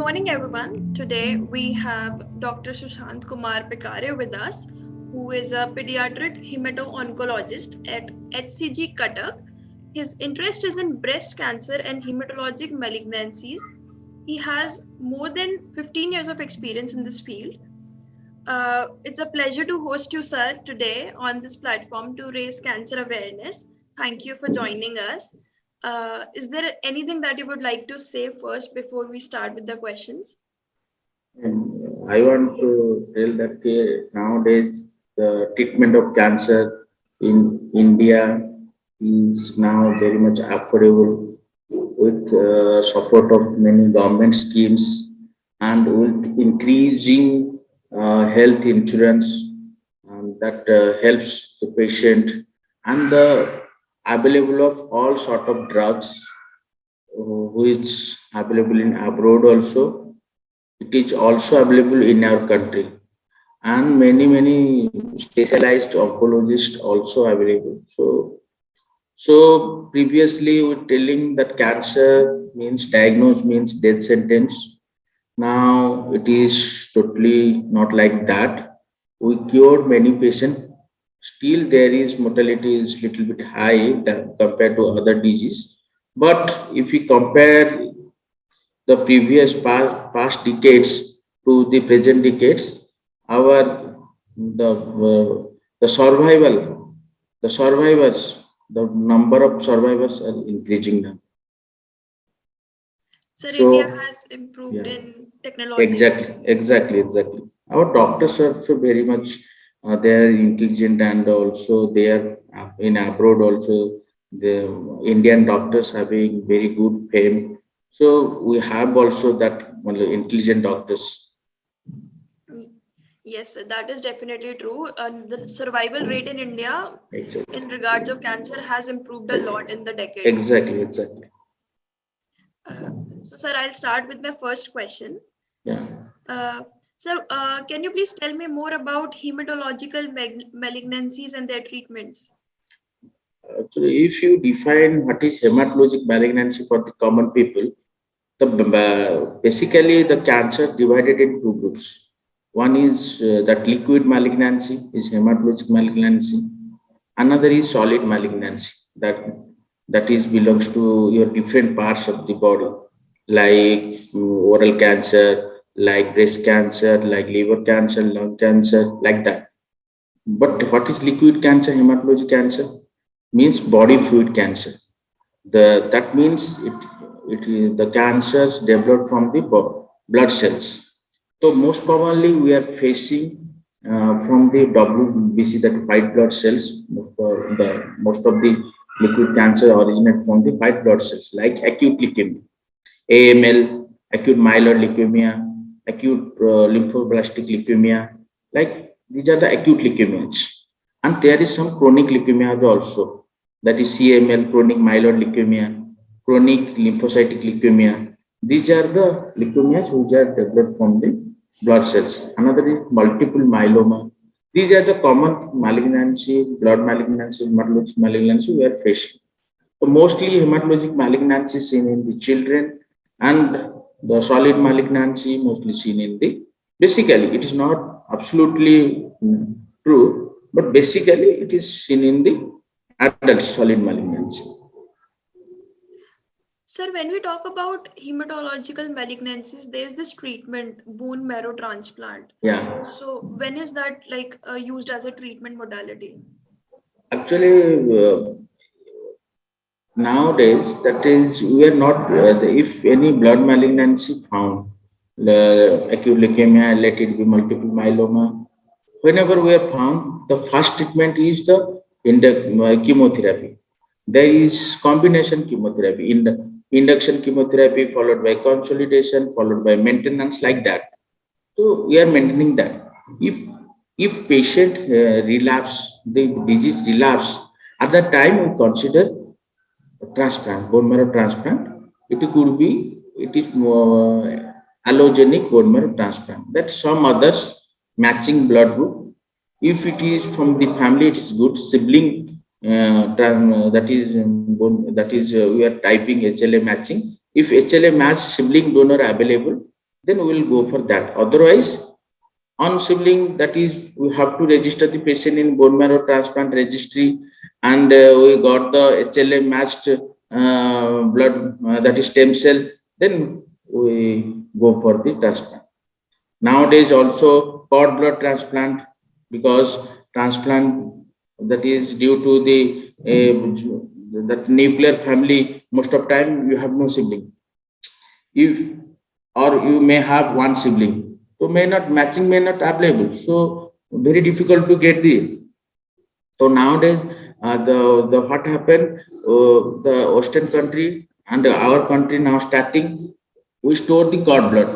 morning, everyone. Today we have Dr. Sushant Kumar Pikare with us, who is a pediatric hemato-oncologist at HCG Cuttack. His interest is in breast cancer and hematologic malignancies. He has more than 15 years of experience in this field. It's a pleasure to host you, sir, today on this platform to raise cancer awareness. Thank you for joining us. Is there anything that you would like to say first before we start with the questions? I want to tell that nowadays the treatment of cancer in India is now very much affordable with support of many government schemes and with increasing health insurance that helps the patient and the available of all sort of drugs which available in abroad also. It is also available in our country, and many specialized oncologists also available. So previously we were telling that cancer means diagnosed means death sentence. Now it is totally not like that. We cured many patients. Still there is mortality is little bit high than compared to other disease. But if we compare the previous past decades to the present decades, our the survival, the survivors, the number of survivors are increasing now. Sir, India So has improved yeah, in technology. exactly. Our doctors are so very much they are intelligent, and also they are in abroad also. The Indian doctors having very good fame. So we have also that intelligent doctors. Y- Yes, sir, that is definitely true. The survival rate in India Exactly. in regards of cancer has improved a lot in the decade. Exactly. Uh, sir, I'll start with my first question. Yeah. Uh, sir, can you please tell me more about hematological malignancies and their treatments? Actually, if you define what is hematologic malignancy for the common people, basically the cancer divided in two groups. One is that liquid malignancy is hematologic malignancy. Another is solid malignancy that is belongs to your different parts of the body, like oral cancer, like breast cancer, like liver cancer, lung cancer, like that. But what is liquid cancer, hematologic cancer? Means body fluid cancer. That means the cancers developed from the blood cells. So most commonly we are facing from the WBC, that white blood cells. Most of the liquid cancer originate from the white blood cells, like acute leukemia, AML, acute myeloid leukemia, acute lymphoblastic leukemia. Like these are the acute leukemias, and there is some chronic leukemia also. That is CML, chronic myeloid leukemia, chronic lymphocytic leukemia. These are the leukemias which are developed from the blood cells. Another is multiple myeloma. These are the common malignancy, blood malignancy, hematologic malignancy we are facing. So mostly hematologic malignancy seen in the children, and the solid malignancy mostly seen in the. Basically, it is not absolutely true, but basically it is seen in the adult solid malignancy. Sir, when we talk about hematological malignancies, there's this treatment, bone marrow transplant. Yeah, So when is that used as a treatment modality? actually, nowadays that is we are not. If any blood malignancy found, acute leukemia, let it be multiple myeloma, whenever we are found, the first treatment is the chemotherapy. There is combination chemotherapy in the induction chemotherapy followed by consolidation followed by maintenance, like that. So we are maintaining that. If patient relapse, the disease relapse, at that time we consider transplant, bone marrow transplant. It could be it is more allogenic bone marrow transplant. That some others matching blood group. If it is from the family, it is good sibling. That is we are typing HLA matching. If HLA match sibling donor available, then we will go for that. Otherwise, on sibling, that is, we have to register the patient in bone marrow transplant registry, and we got the HLA matched blood, that is stem cell, then we go for the transplant. Nowadays, also cord blood transplant, because transplant, that is due to the that nuclear family, most of time you have no sibling. If, or you may have one sibling, so may not matching, may not available, so very difficult to get the. So nowadays, the what happened, the Western country and our country now starting, we store the cord blood.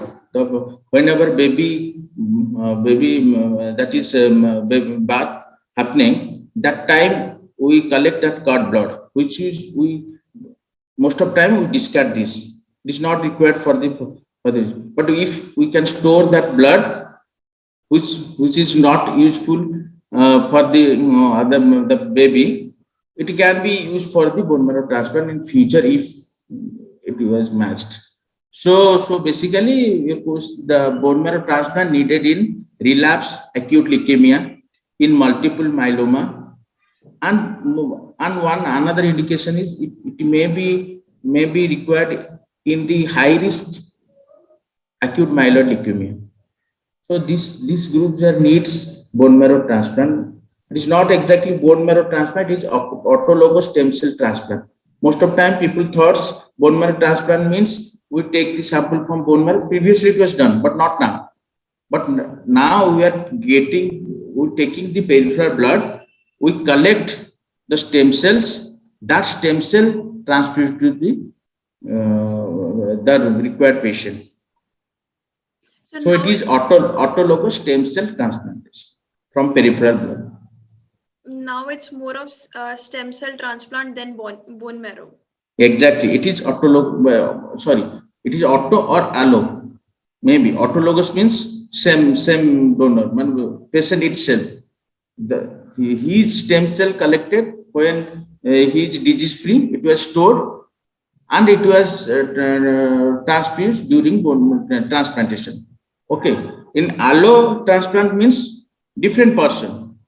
Whenever that is baby birth happening, that time we collect that cord blood, which is we most of time we discard this. It is not required for this. But if we can store that blood, which is not useful for the other the baby, it can be used for the bone marrow transplant in future if it was matched. So basically, of course, the bone marrow transplant needed in relapse acute leukemia, in multiple myeloma, and one another indication is it may be required in the high risk acute myeloid leukemia. So these groups are needs bone marrow transplant. It is not exactly bone marrow transplant; it is autologous stem cell transplant. Most of time, people thought bone marrow transplant means we take the sample from bone marrow. Previously, it was done, but not now. But now we're taking the peripheral blood. We collect the stem cells. That stem cell transfused to the required patient. So it is autologous stem cell transplantation from peripheral blood. Now it's more of stem cell transplant than bone marrow. Exactly. It is autologous. It is auto or allo. Maybe autologous means same donor, patient itself. His stem cell collected when he is disease free. It was stored and it was transfused during bone transplantation. Okay. In allo transplant means different person.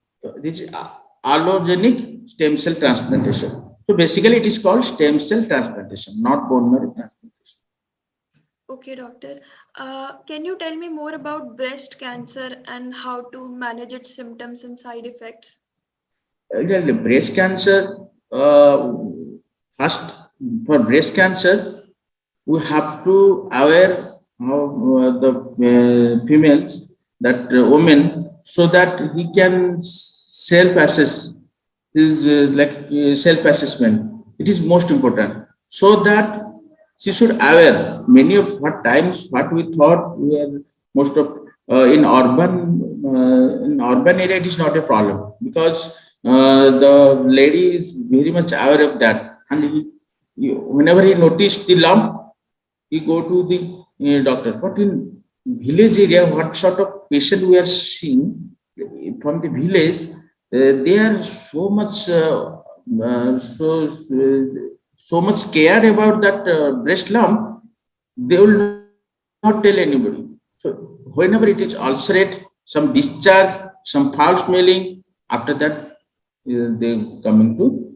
This is allogenic stem cell transplantation. So basically, it is called stem cell transplantation, not bone marrow transplantation. Okay, doctor. Can you tell me more about breast cancer and how to manage its symptoms and side effects? Exactly. Breast cancer, first, for breast cancer, we have to aware how the females, that women, so that he can self-assess, is self-assessment. It is most important, so that she should aware. Many of what times what we thought we are most of in urban area, it is not a problem, because the lady is very much aware of that, and whenever he noticed the lump, he go to the doctor. But in village area, what sort of patient we are seeing from the village, they are so much so much scared about that breast lump, they will not tell anybody. So whenever it is ulcerate, some discharge, some foul smelling, after that they coming to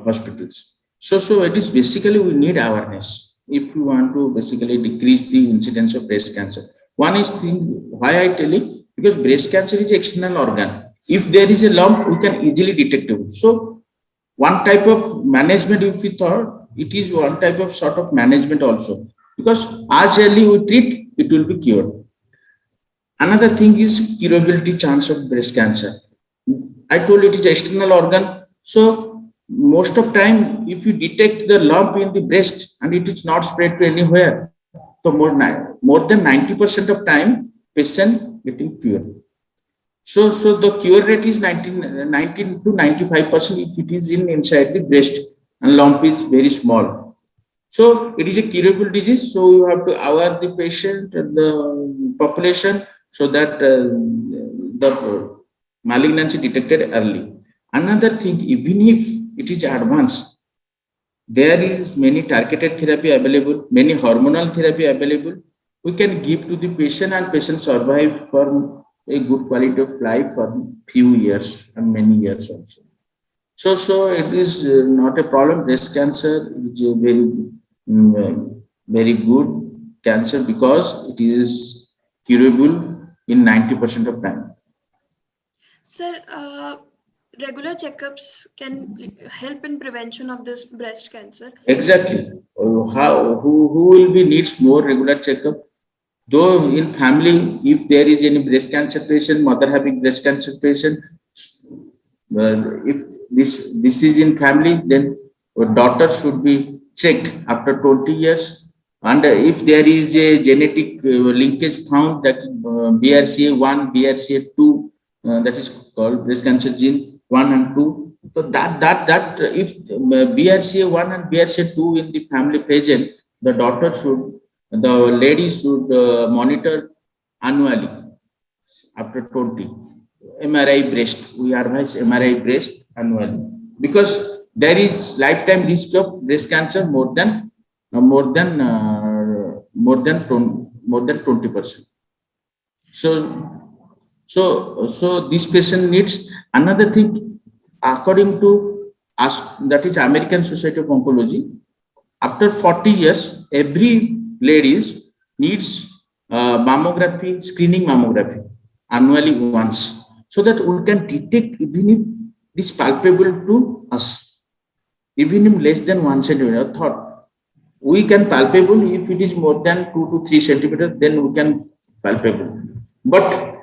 hospitals. So it is basically we need awareness if we want to basically decrease the incidence of breast cancer. One is thing why I tell it, because breast cancer is external organ. If there is a lump, we can easily detect it. So one type of management, if we thought, it is one type of sort of management also, because as early we treat, it will be cured. Another thing is curability chance of breast cancer. I told it is external organ. So most of time, if you detect the lump in the breast and it is not spread to anywhere, so more than 90% of time, patient getting cured. So the cure rate is 19 to 95% if it is inside the breast and lump is very small. So it is a curable disease. So you have to aware the patient and the population, so that the malignancy detected early. Another thing, even if it is advanced, there is many targeted therapy available, many hormonal therapy available. we can give to the patient, and patient survive for a good quality of life for few years and many years also. So it is not a problem. Breast cancer is a very good cancer because it is curable in 90% of time. Sir, regular checkups can help in prevention of this breast cancer. Exactly. Who will be needs more regular checkup? Though in family, if there is any breast cancer patient, mother having breast cancer patient, if this is in family, then daughter should be checked after 20 years. And if there is a genetic linkage found, that BRCA1, BRCA2, that is called breast cancer gene 1 and 2. So that if BRCA1 and BRCA2 in the family present, the lady should monitor annually after 20. MRI breast, we advise MRI breast annually, because there is lifetime risk of breast cancer more than 20%. So this patient needs another thing. According to us, that is American Society of Oncology, after 40 years every ladies needs mammography, screening mammography annually once, so that we can detect even if it is palpable to us, even if less than 1 centimeter. Thought we can palpable if it is more than 2 to 3 centimeters, then we can palpable. But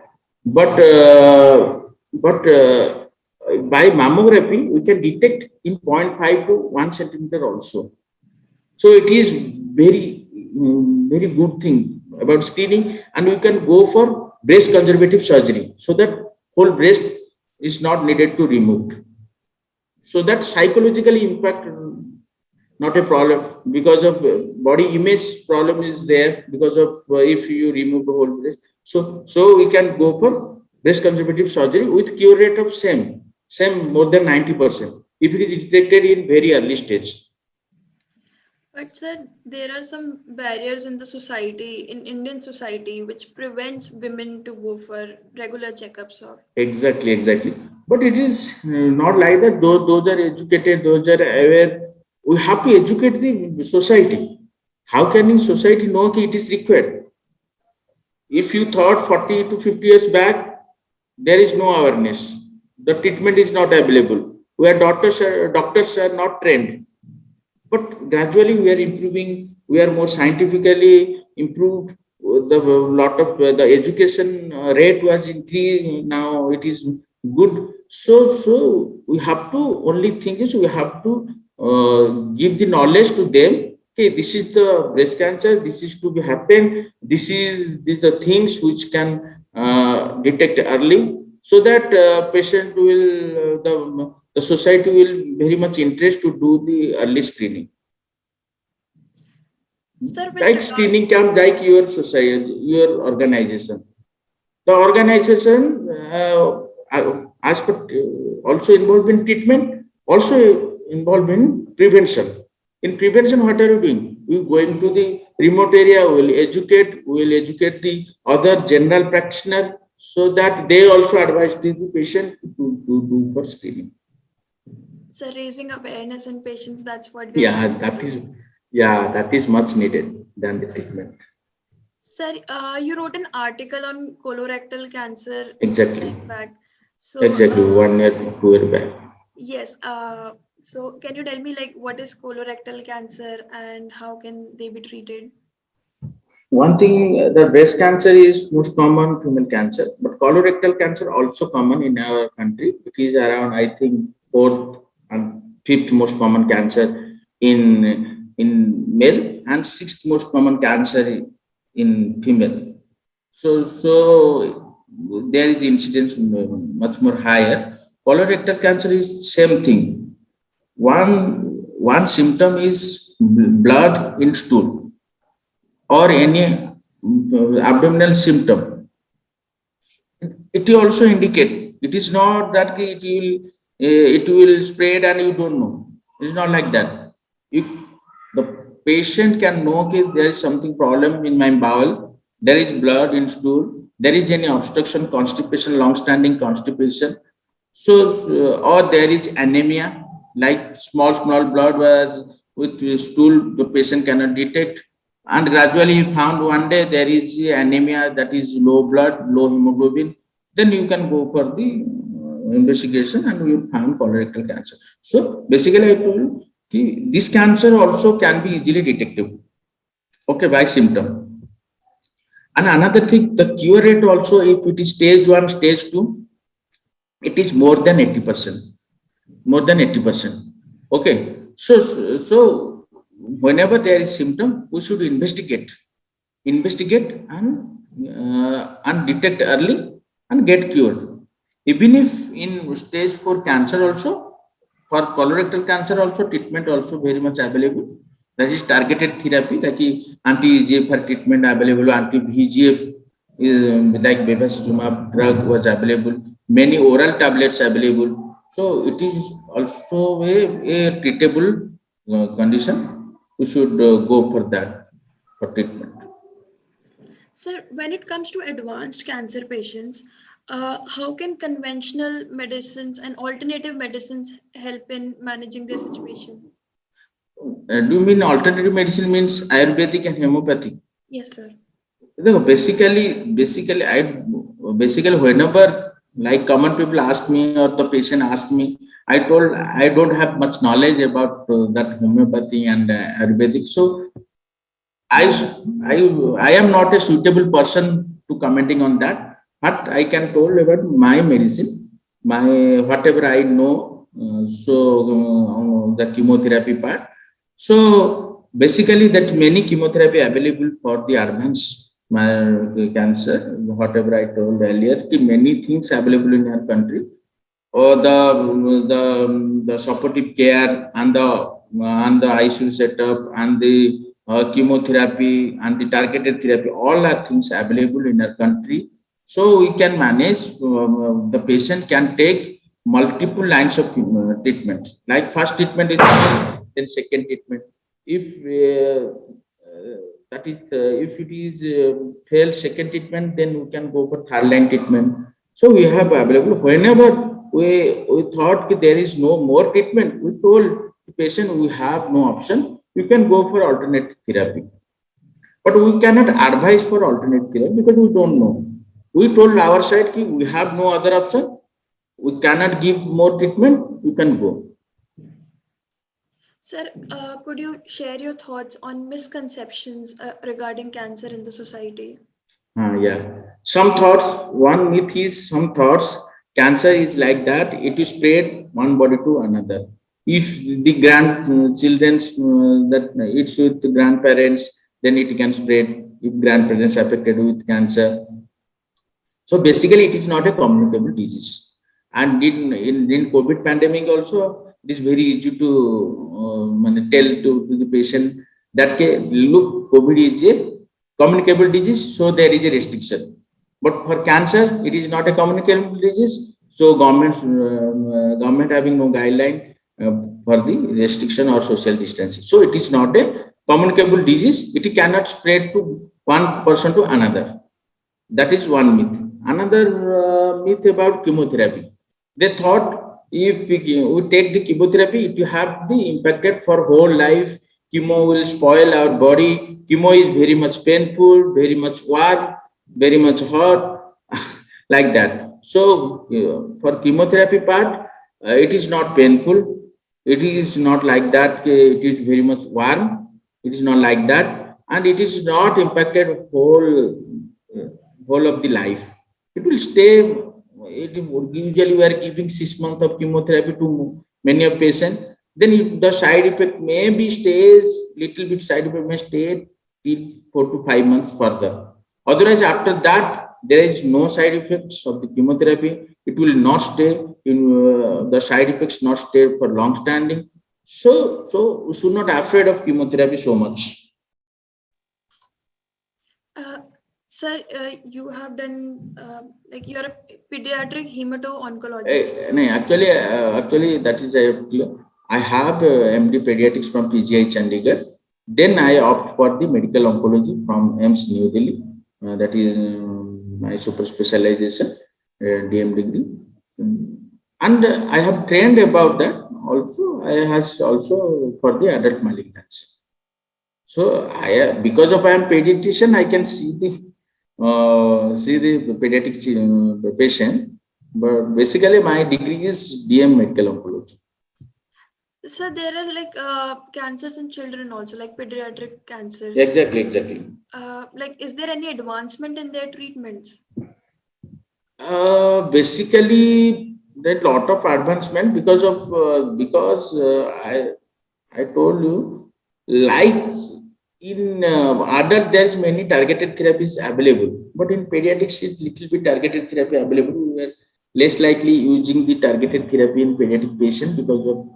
but uh, but by mammography we can detect in 0.5 to 1 centimeter also. So it is very good thing about screening, and we can go for breast conservative surgery, so that whole breast is not needed to remove. So that psychologically impact not a problem, because of body image problem is there, because of if you remove the whole breast. So we can go for breast conservative surgery with cure rate of same more than 90% if it is detected in very early stage. But sir, there are some barriers in the society, in Indian society, which prevents women to go for regular checkups of. Exactly. But it is not like that. Those are educated, those are aware. We have to educate the society. How can in society know that it is required? If you thought 40 to 50 years back, there is no awareness. The treatment is not available. Where doctors are not trained. But gradually we are improving. We are more scientifically improved. The lot of the education rate was increased. Now it is good. So we have to, only thing is we have to give the knowledge to them. Okay, this is the breast cancer. This is to be happen. This is the things which can detect early, so that patient will the society will very much interest to do the early screening. Sir, Like screening camp, like your society, your organization. The organization as per also involved in treatment, also involved in prevention. In prevention, what are you doing? We going to the remote area, we will educate the other general practitioner, so that they also advise the patient to do for screening. So raising awareness in patients, that's what we that is much needed than the treatment. Sir, you wrote an article on colorectal cancer. Exactly. Back. So 1 year, 2 years back. Yes. So can you tell me, like, what is colorectal cancer and how can they be treated? One thing, the breast cancer is most common female cancer, but colorectal cancer also common in our country. It is around, I think, 4th and 5th most common cancer in male, and 6th most common cancer in female. So there is incidence much more higher. Colorectal cancer is same thing. One symptom is blood in stool or any abdominal symptom. It will also indicate. It is not that it will spread and you don't know. It's not like that. If the patient can know that there is something problem in my bowel, there is blood in stool, there is any obstruction, constipation, long-standing constipation, so or there is anemia, like small blood was with stool, the patient cannot detect, and gradually found one day there is anemia, that is low blood, low hemoglobin, then you can go for the investigation and you find colorectal cancer. So basically, I told this cancer also can be easily detectable, okay, by symptom. And another thing, the cure rate also, if it is stage 1, stage 2, it is more than 80%. More than 80%. Okay. So whenever there is symptom, we should investigate and detect early and get cured. Even if in stage 4 cancer also, for colorectal cancer also, treatment also very much available. That is targeted therapy, that is anti-EGFR treatment available, anti-VEGF, like bevacizumab drug was available, many oral tablets available. So it is also a treatable condition. We should go for that for treatment. Sir, when it comes to advanced cancer patients, how can conventional medicines and alternative medicines help in managing their situation? Do you mean alternative medicine means Ayurvedic and homeopathic? Yes, sir. Basically, whenever like common people ask me or the patient ask me, I told I don't have much knowledge about that homeopathy and Ayurvedic. So I, I am not a suitable person to commenting on that. But I can tell about my medicine, my whatever I know. The chemotherapy part. So basically, that many chemotherapy available for the advanced cancer. Whatever I told earlier, many things available in our country, or the supportive care and the ICU setup and the chemotherapy and the targeted therapy, all are things available in our country. So we can manage, the patient can take multiple lines of treatment. Like first treatment is then second treatment. If that is if it is failed second treatment, then we can go for third line treatment. So we have available whenever we thought that there is no more treatment, we told the patient we have no option, you can go for alternate therapy. But we cannot advise for alternate therapy because we don't know. We told our side that we have no other option, we cannot give more treatment, you can go. Sir, could you share your thoughts on misconceptions regarding cancer in the society? Yeah. Some thoughts, one myth is some thoughts, cancer is like that, it is spread one body to another. If the grandchildren that it's with the grandparents, then it can spread if grandparents affected with cancer. So basically, it is not a communicable disease. And in COVID pandemic also, it is very easy to tell to the patient that look, COVID is a communicable disease, so there is a restriction. But for cancer, it is not a communicable disease, so government having no guideline for the restriction or social distancing. So it is not a communicable disease. It cannot spread to one person to another. That is one myth. Another myth about chemotherapy. They thought if we take the chemotherapy, it will have the impacted for whole life. Chemo will spoil our body. Chemo is very much painful, very much warm, very much hot, like that. So for chemotherapy part, it is not painful. It is not like that. It is very much warm. It is not like that, and it is not impacted whole of the life. It will stay. Usually, we are giving 6 months of chemotherapy to many of patients. Then the side effect maybe stays little bit. Side effect may stay till 4 to 5 months further. Otherwise, after that, there is no side effects of the chemotherapy. It will not stay in the side effects not stay for long standing. So we should not afraid of chemotherapy so much. Sir, you have done like you're a pediatric hemato-oncologist. Actually, that is I have MD pediatrics from PGI Chandigarh. Then I opt for the medical oncology from AIIMS New Delhi. that is my super specialization, DM degree. And I have trained about that also. I have also for the adult malignancy. So because of I am pediatrician, I can see the pediatric patient. But basically, my degree is DM medical oncology. So there are like cancers in children also, like pediatric cancers. Exactly. Like, is there any advancement in their treatments? Basically, there lot of advancement because of I told you, like in adult there's many targeted therapies available, but in pediatrics it's little bit targeted therapy available. We are less likely using the targeted therapy in pediatric patient because of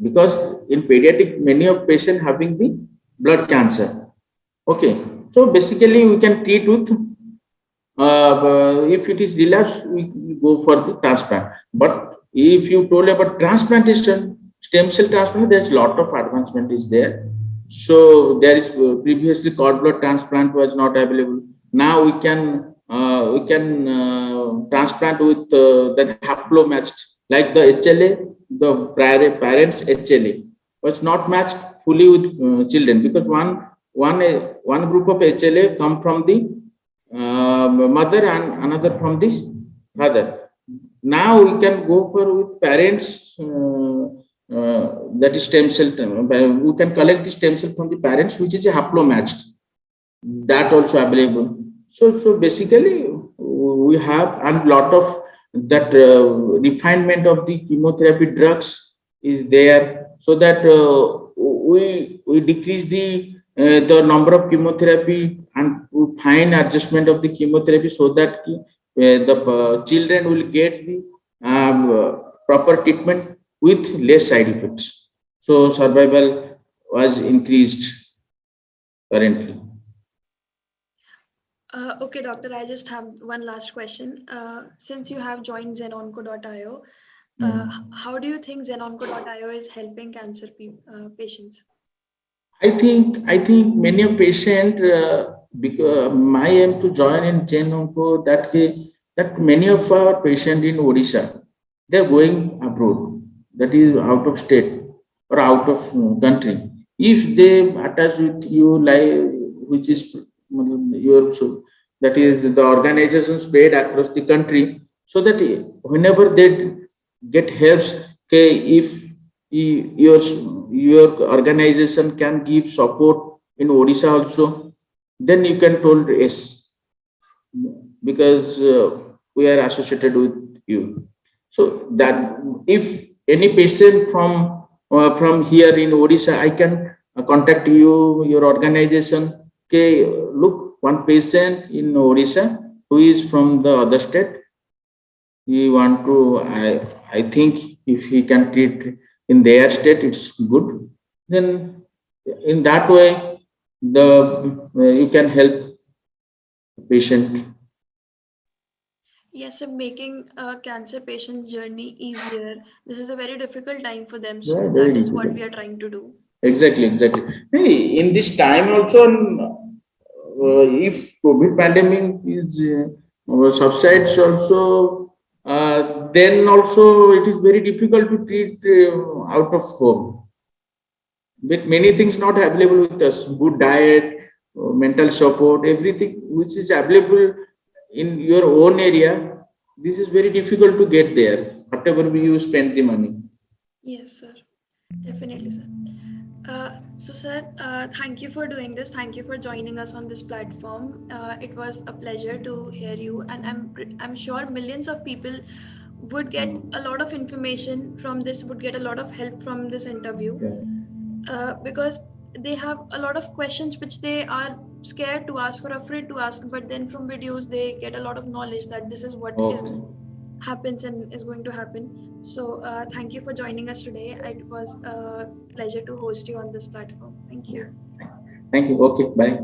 because in pediatric many of patient having the blood cancer. Okay, so basically we can treat with if it is relapse, we go for the transplant. But if you told about transplantation, stem cell transplant, there's a lot of advancement is there. So there is previously cord blood transplant was not available. Now we can transplant with the haplo matched, like the HLA, the prior parents HLA was not matched fully with children because one group of HLA come from the mother and another from the father. Now we can go for with parents that is stem cell. We can collect the stem cell from the parents, which is a haplo matched. That also available. So basically we have a lot of that refinement of the chemotherapy drugs is there, so that we decrease the number of chemotherapy and fine adjustment of the chemotherapy, so that the children will get the proper treatment with less side effects. So survival was increased currently. Okay, doctor, I just have one last question. Since you have joined Zenonco.io, how do you think Zenonco.io is helping cancer patients? I think many of patient because my aim to join in Gen Onco that many of our patient in Odisha, they're going abroad, that is out of state or out of country. If they attach with you, like which is your, so that is the organization spread across the country, so that whenever they get helps, okay, if your organization can give support in Odisha also, then you can told yes, because we are associated with you. So that if any patient from here in Odisha, I can contact you, your organization. Okay, look, one patient in Odisha who is from the other state, he want to. I think if he can treat in their state, it's good. Then in that way, the you can help patient. Yes, so making a cancer patient's journey easier. This is a very difficult time for them, Yeah, so very that is what difficult. we are trying to do. Exactly. Hey, in this time also, if COVID pandemic is subsides also, then also it is very difficult to treat out of home. With many things not available with us, good diet, mental support, everything which is available in your own area, this is very difficult to get there, whatever you spend the money. Yes, sir. Definitely, sir. So, sir, thank you for doing this. Thank you for joining us on this platform. It was a pleasure to hear you, and I'm sure millions of people would get a lot of information from this, would get a lot of help from this interview, because they have a lot of questions which they are scared to ask or afraid to ask. But then from videos, they get a lot of knowledge that this is what is Okay. happens and is going to happen. So, thank you for joining us today. It was a pleasure to host you on this platform. Thank you. Thank you. Okay. Bye.